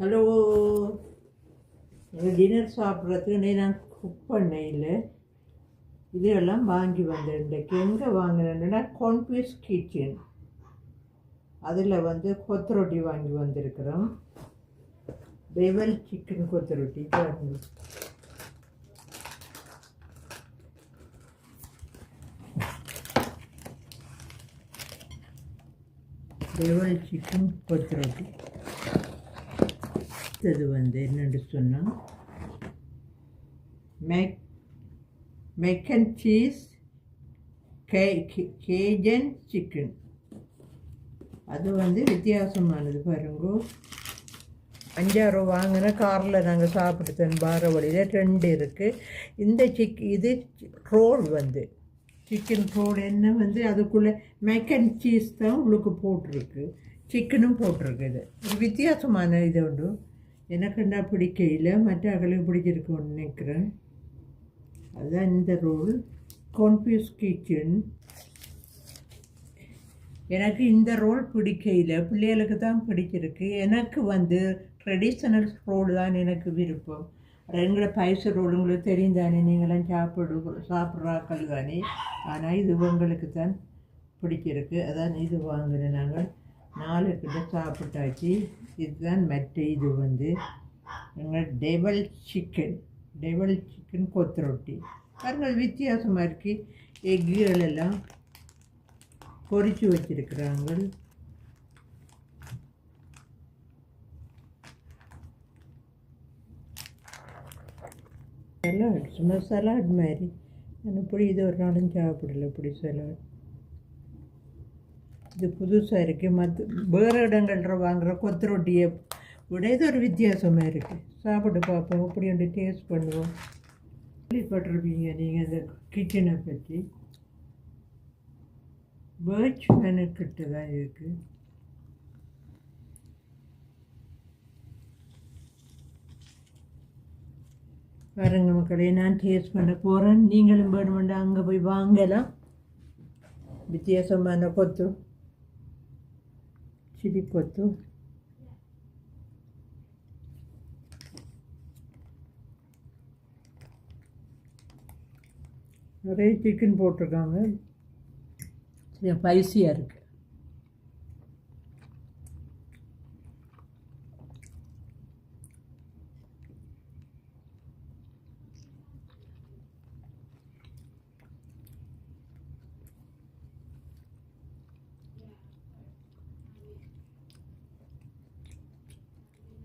Hello, dinner சாப்பிட்றதுக்கு நான் cook பண்ணையில் இதெல்லாம் வாங்கி வந்தேன். இன்றைக்கு எங்கே வாங்கினேன்னா கான்ஃபீஸ் கிச்சன், அதில் கொத்து வாங்கி வந்திருக்கிறோம். டெவல் சிக்கன் கொத்து ரொட்டி பாருங்க. டெவல் சிக்கன் கொத்து ரொட்டி. இது என்னென்னு சொன்னால் மெக் அண்ட் சீஸ் கேஜன் சிக்கன். அது வித்தியாசமானது பாருங்க. 5 வாங்கின காரில் நாங்கள் சாப்பிட்டுத்தோம். பார வழியில் 2 இருக்குது. இந்த இது ரோல் சிக்கன் ரோல் என்ன அதுக்குள்ளே மெக் அண்ட் சீஸ் தான் உங்களுக்கு போட்டிருக்கு, சிக்கனும் போட்டிருக்கு. இது ஒரு வித்தியாசமான இது உண்டு. எனக்குண்டா பிடிக்கையில் மற்ற அகலுக்கு பிடிச்சிருக்குன்னு நினைக்கிறேன். அதுதான் இந்த ரோல் கான்ஃபீஸ் கிச்சன். எனக்கு இந்த ரோல் பிடிக்கையில் பிள்ளைகளுக்கு தான் பிடிச்சிருக்கு. எனக்கு ட்ரெடிஷ்னல் ரோல் தான் எனக்கு விருப்பம். எங்களை பைசா ரோல் உங்களுக்கு தெரியும் தானே, நீங்களாம் சாப்பிட்றாக்கள் தானே. ஆனால் இது உங்களுக்கு தான் பிடிச்சிருக்கு. அதான் இது வாங்கினேன். நாங்கள் 4 கிட்ட சாப்பிட்டாச்சு. இதுதான் மற்ற இது எங்கள் டெவல் சிக்கன் கொத்து ரொட்டி. பாருங்கள் வித்தியாசமாக இருக்குது. எக்குகள் எல்லாம் பொரிச்சு வச்சிருக்கிறாங்க. சலாட், சும்மா சலாட் மாதிரி. நான் இப்படி இது ஒரு நாளும் சாப்பிடல இப்படி சலாட். இது புதுசாக இருக்குது. வேறு இடங்களில் வாங்குகிற கொத்து ரொட்டியை விட இது ஒரு வித்தியாசமாக இருக்குது. சாப்பிட்டு பார்ப்போம், இப்படி வந்து டேஸ்ட் பண்ணுவோம். கேள்விப்பட்டிருப்பீங்க நீங்கள் இந்த கிச்சனை பற்றி. பர்ச் மெனுக்கிட்ட தான் இருக்குது. பாருங்க மக்களே, நான் டேஸ்ட் பண்ண போகிறேன். நீங்களும் வேணுமெண்டா அங்கே போய் வாங்கலாம். வித்தியாசமான கொத்து, சில்லி கொத்து. நிறைய சிக்கன் போட்டிருக்காங்க. ஸ்பைசியாக இருக்குது.